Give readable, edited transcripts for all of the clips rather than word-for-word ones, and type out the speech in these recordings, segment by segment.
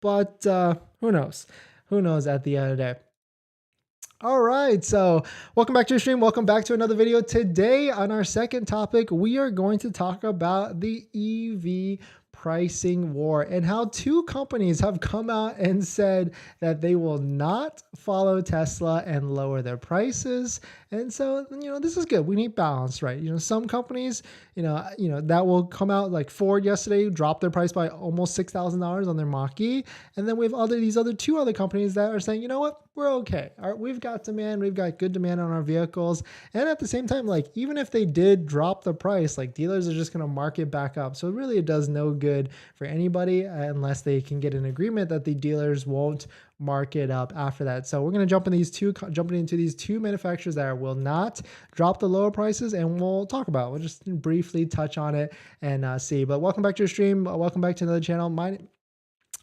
but who knows? Who knows at the end of the day? All right, so welcome back to the stream. Welcome back to another video. Today on our second topic, we are going to talk about the EV pricing war and how two companies have come out and said that they will not follow Tesla and lower their prices. And so, this is good. We need balance, right? Some companies, that will come out, like Ford yesterday dropped their price by almost $6,000 on their Mach-E. And then we have these two other companies that are saying, you know what, we're okay. We've got demand. We've got good demand on our vehicles. And at the same time, like, even if they did drop the price, like, dealers are just going to mark it back up. So really, it does no good for anybody unless they can get an agreement that the dealers won't mark it up after that. So we're going to jumping into these two manufacturers that will not drop the lower prices, and we'll just briefly touch on it and see. But welcome back to your stream. Welcome back to another channel.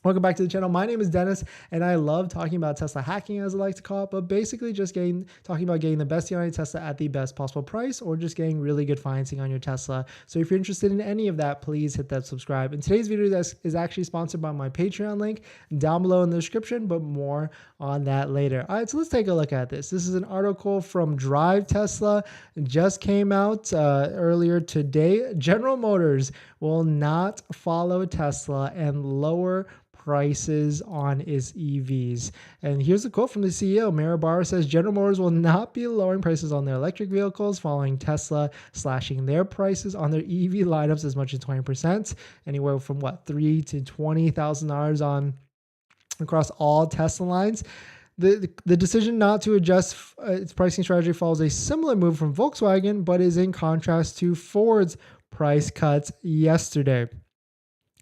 Welcome back to the channel. My name is Dennis, and I love talking about Tesla hacking, as I like to call it, but basically just talking about getting the best deal on your Tesla at the best possible price, or just getting really good financing on your Tesla. So if you're interested in any of that, please hit that subscribe. And today's video is actually sponsored by my Patreon link down below in the description, but more on that later. All right, so let's take a look at this. This is an article from Drive Tesla. It just came out earlier today. General Motors will not follow Tesla and lower prices on its EVs. And here's a quote from the CEO. Mirabar says General Motors will not be lowering prices on their electric vehicles following Tesla slashing their prices on their EV lineups as much as 20%, anywhere from $3,000 to $20,000 on across all Tesla lines. The decision not to adjust its pricing strategy follows a similar move from Volkswagen, but is in contrast to Ford's price cuts yesterday.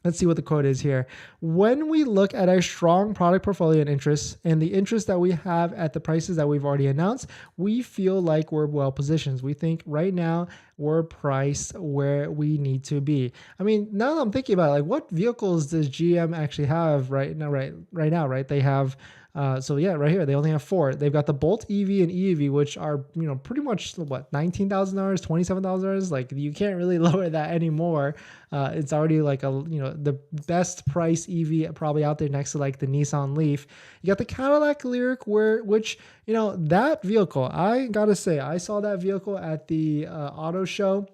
Let's see what the quote is here. When we look at our strong product portfolio and interests and the interest that we have at the prices that we've already announced, we feel like we're well positioned. We think right now we're priced where we need to be. I mean, now that I'm thinking about it, like, what vehicles does GM actually have right now? Right? They have so yeah, right here, they only have 4. They've got the Bolt EV and EV, which are, pretty much what, $19,000, $27,000. Like, you can't really lower that anymore. It's already like the best price EV probably out there next to like the Nissan Leaf. You got the Cadillac Lyriq, which that vehicle, I gotta say, I saw that vehicle at the auto show,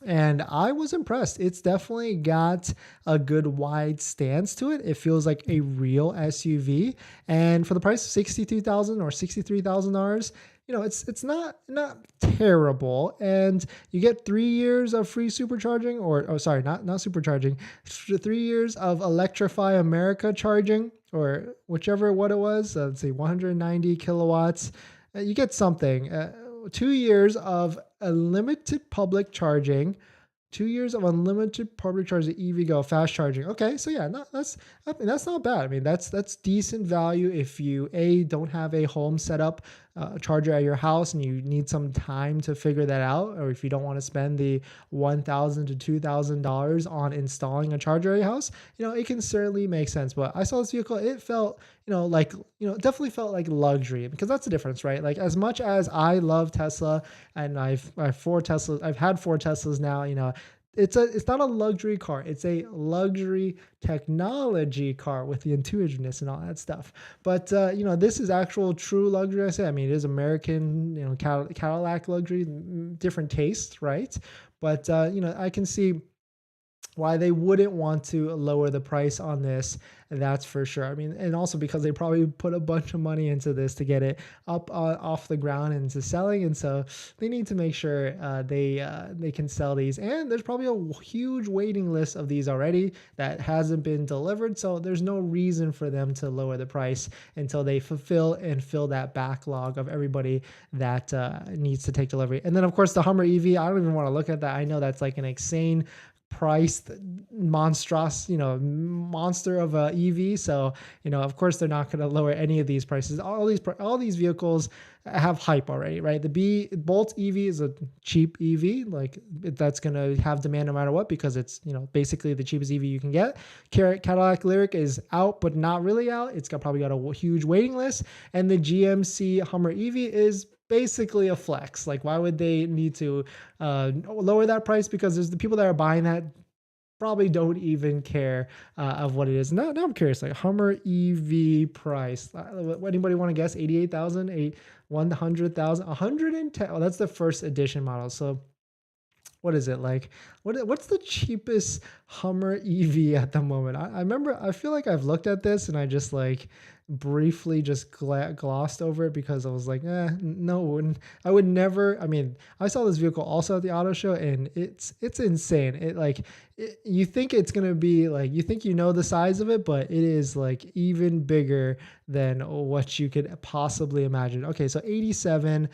and I was impressed. It's definitely got a good wide stance to it. It feels like a real SUV. And for the price of $62,000 or $63,000, it's not terrible. And you get 3 years of free supercharging, not supercharging, 3 years of Electrify America charging, or whichever what it was. Let's see, 190 kilowatts. You get something. 2 years of unlimited public charging. 2 years of unlimited public charging, EVgo fast charging. Okay, so yeah, that's not bad. I mean, that's decent value if you don't have a home setup charger at your house and you need some time to figure that out, or if you don't want to spend the $1,000 to $2,000 on installing a charger at your house, it can certainly make sense. But I saw this vehicle, it felt, it definitely felt like luxury, because that's the difference, right? Like, as much as I love Tesla, and I've had 4 Teslas now, it's not a luxury car. It's a luxury technology car with the intuitiveness and all that stuff. But this is actual true luxury. I mean, it is American, Cadillac luxury, different taste, right? But I can see why they wouldn't want to lower the price on this. That's for sure. I mean, and also because they probably put a bunch of money into this to get it up off the ground and into selling, and so they need to make sure they can sell these. And there's probably a huge waiting list of these already that hasn't been delivered, so there's no reason for them to lower the price until they fill that backlog of everybody that needs to take delivery. And then of course the Hummer EV, I don't even want to look at that. I know that's like an insane priced monster of a EV. So, of course they're not going to lower any of these prices. All these vehicles have hype already, right? The Bolt EV is a cheap EV, like that's going to have demand no matter what, because it's, basically the cheapest EV you can get. Cadillac Lyriq is out, but not really out. It's probably got a huge waiting list. And the GMC Hummer EV is basically a flex. Like, why would they need to lower that price? Because there's the people that are buying that probably don't even care of what it is. Now I'm curious, like Hummer EV price. Anybody want to guess? 88,000, 100,000, 110. Oh, that's the first edition model. So what is it like? What's the cheapest Hummer EV at the moment? I remember, I feel like I've looked at this and I just like briefly just glossed over it because I was like, no, I would never. I mean, I saw this vehicle also at the auto show and it's insane. You think it's gonna be like, you think you know the size of it, but it is like even bigger than what you could possibly imagine. Okay, so $87,000.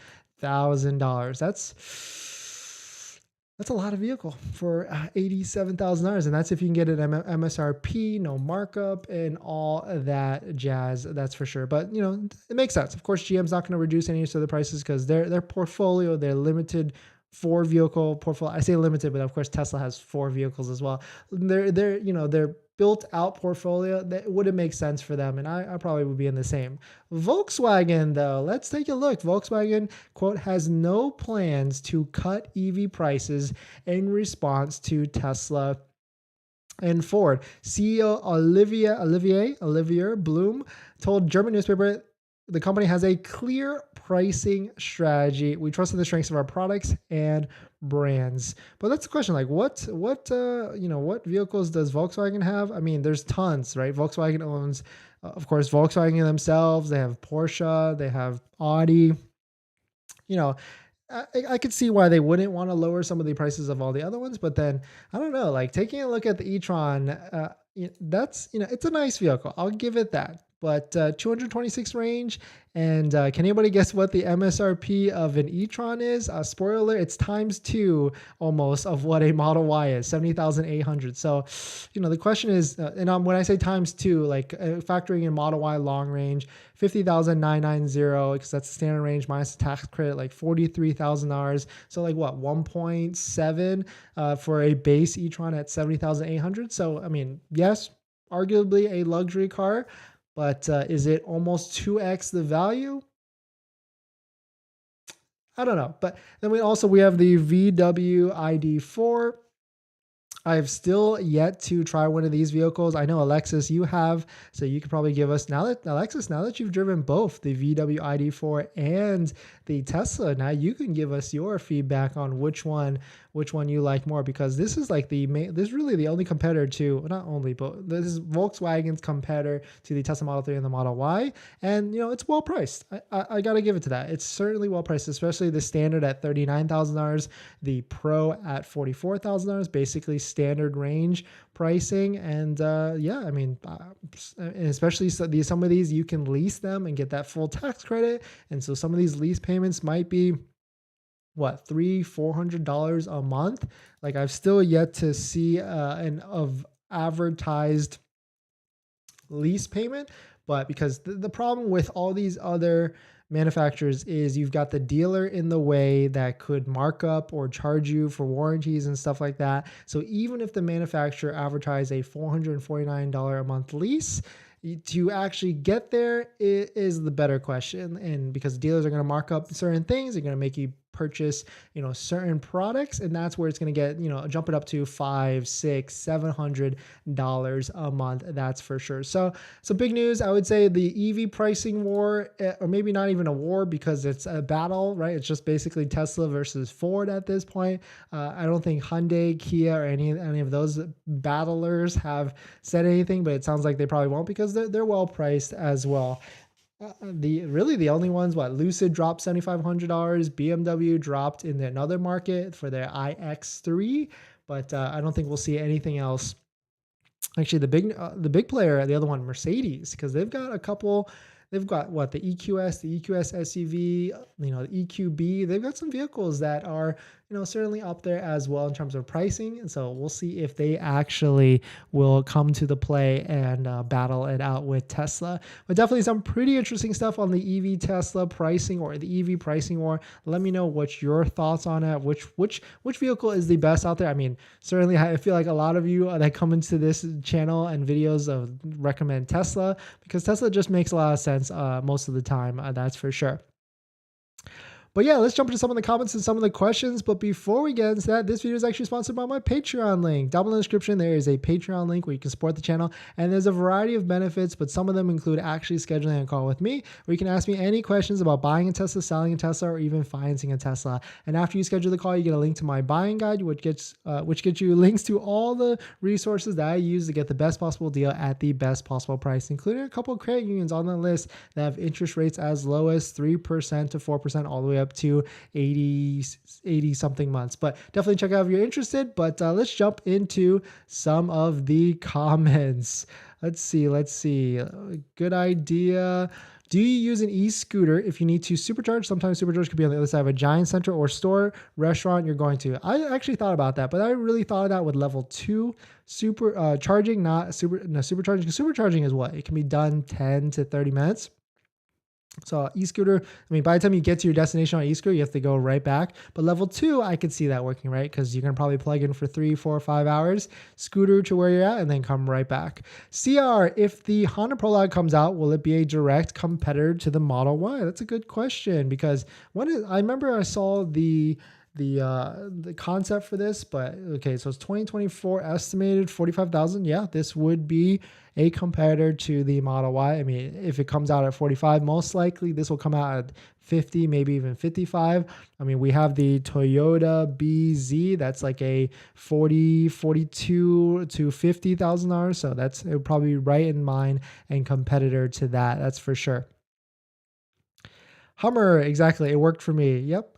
That's a lot of vehicle for $87,000. And that's if you can get an MSRP, no markup, and all that jazz. That's for sure. But, you know, it makes sense. Of course, GM's not going to reduce any of the prices because their portfolio, their limited 4-vehicle portfolio. I say limited, but of course Tesla has 4 vehicles as well. Their built out portfolio, that wouldn't make sense for them, and I probably would be in the same. Volkswagen though, let's take a look. Volkswagen, quote, has no plans to cut EV prices in response to Tesla and Ford. CEO Olivier Blum told German newspaper the company has a clear pricing strategy. We trust in the strengths of our products and brands. But that's the question, like what vehicles does Volkswagen have? I mean, there's tons, right? Volkswagen owns, of course, Volkswagen themselves. They have Porsche, they have Audi. You know, I could see why they wouldn't want to lower some of the prices of all the other ones, but then I don't know, like taking a look at the e-tron, that's, it's a nice vehicle. I'll give it that. But 226 range, and can anybody guess what the MSRP of an e-tron is? Spoiler alert, it's ×2 almost of what a Model Y is, 70,800. So, the question is, and when I say ×2, like factoring in Model Y long range, 50,990, because that's the standard range minus the tax credit, like $43,000. So like what, 1.7 for a base e-tron at 70,800. So I mean, yes, arguably a luxury car. But is it almost 2x the value? I don't know. But then we have the VW ID4. I have still yet to try one of these vehicles. I know Alexis, you have, so you could probably give us now that you've driven both the VW ID4 and the Tesla, now you can give us your feedback on which one you like more, because this is like this is really the only competitor to, not only, but this is Volkswagen's competitor to the Tesla Model 3 and the Model Y. And, it's well priced. I got to give it to that. It's certainly well priced, especially the standard at $39,000, the Pro at $44,000, basically standard range pricing. And I mean, especially some of these you can lease them and get that full tax credit. And so some of these lease payments might be what, $300-400 a month. Like, I've still yet to see an advertised lease payment, but because the problem with all these other manufacturers is you've got the dealer in the way that could mark up or charge you for warranties and stuff like that. So even if the manufacturer advertised a $449 a month lease, to actually get there is the better question. And because dealers are going to mark up certain things, they're going to make you purchase, certain products, and that's where it's going to get, jump it up to $500, $600, $700 a month. That's for sure. So big news. I would say the EV pricing war, or maybe not even a war, because it's a battle, right? It's just basically Tesla versus Ford at this point. I don't think Hyundai, Kia, or any of those battlers have said anything, but it sounds like they probably won't, because they're well priced as well. The only ones, Lucid dropped $7,500, BMW dropped in another market for their iX3, but I don't think we'll see anything else. Actually, the big player, the other one, Mercedes, because they've got a couple. They've got the EQS, the EQS SUV, the EQB. They've got some vehicles that are, certainly up there as well in terms of pricing. And so we'll see if they actually will come to the play and battle it out with Tesla. But definitely some pretty interesting stuff on the EV Tesla pricing, or the EV pricing war. Let me know what your thoughts on it. Which vehicle is the best out there? I mean, certainly I feel like a lot of you that come into this channel and videos recommend Tesla, because Tesla just makes a lot of sense most of the time. That's for sure. But yeah, let's jump into some of the comments and some of the questions. But before we get into that, this video is actually sponsored by my Patreon link. Down in the description, there is a Patreon link where you can support the channel. And there's a variety of benefits, but some of them include actually scheduling a call with me, where you can ask me any questions about buying a Tesla, selling a Tesla, or even financing a Tesla. And after you schedule the call, you get a link to my buying guide, which gets you links to all the resources that I use to get the best possible deal at the best possible price, including a couple of credit unions on the list that have interest rates as low as 3% to 4%, all the way up to 80 something months. But definitely check out if you're interested. But let's jump into some of the comments. Let's see. Good idea. Do you use an e-scooter if you need to supercharge? Sometimes supercharge could be on the other side of a giant center or store, restaurant you're going to. I actually thought about that, but I really thought of that with level 2 charging, not supercharging. Supercharging is what? It can be done 10 to 30 minutes. So e-scooter, I mean, by the time you get to your destination on e-scooter, you have to go right back. But level 2, I could see that working, right? Because you can probably plug in for 3, 4, 5 hours, scooter to where you're at, and then come right back. CR, if the Honda Prologue comes out, will it be a direct competitor to the Model Y? That's a good question, because I remember I saw the concept for this, but okay, so it's 2024 estimated 45,000. Yeah, this would be a competitor to the Model Y. I mean, if it comes out at 45, most likely this will come out at 50, maybe even 55. I mean, we have the Toyota BZ, that's like a 42 to $50,000. So it would probably be right in line and competitor to that. That's for sure. Hummer, exactly. It worked for me. Yep.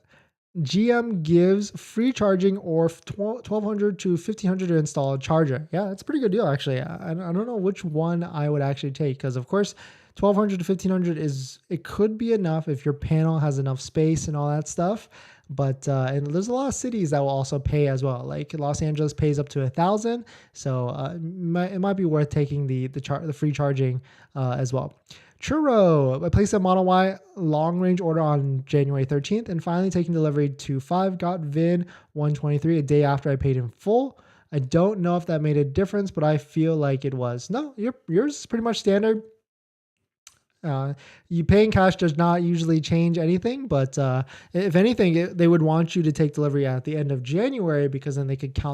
GM gives free charging or $1,200 to $1,500 to install a charger. Yeah, that's a pretty good deal, actually. I don't know which one I would actually take, because of course, $1,200 to $1,500 it could be enough if your panel has enough space and all that stuff. But and there's a lot of cities that will also pay as well. Like Los Angeles pays up to $1,000, so it might be worth taking the free charging as well. Churro, I placed a Model Y long range order on January 13th and finally taking delivery to 5, got VIN 123 a day after I paid in full. I don't know if that made a difference, but I feel like it was. No, yours is pretty much standard. You paying cash does not usually change anything, but if anything, they would want you to take delivery at the end of January, because then they could count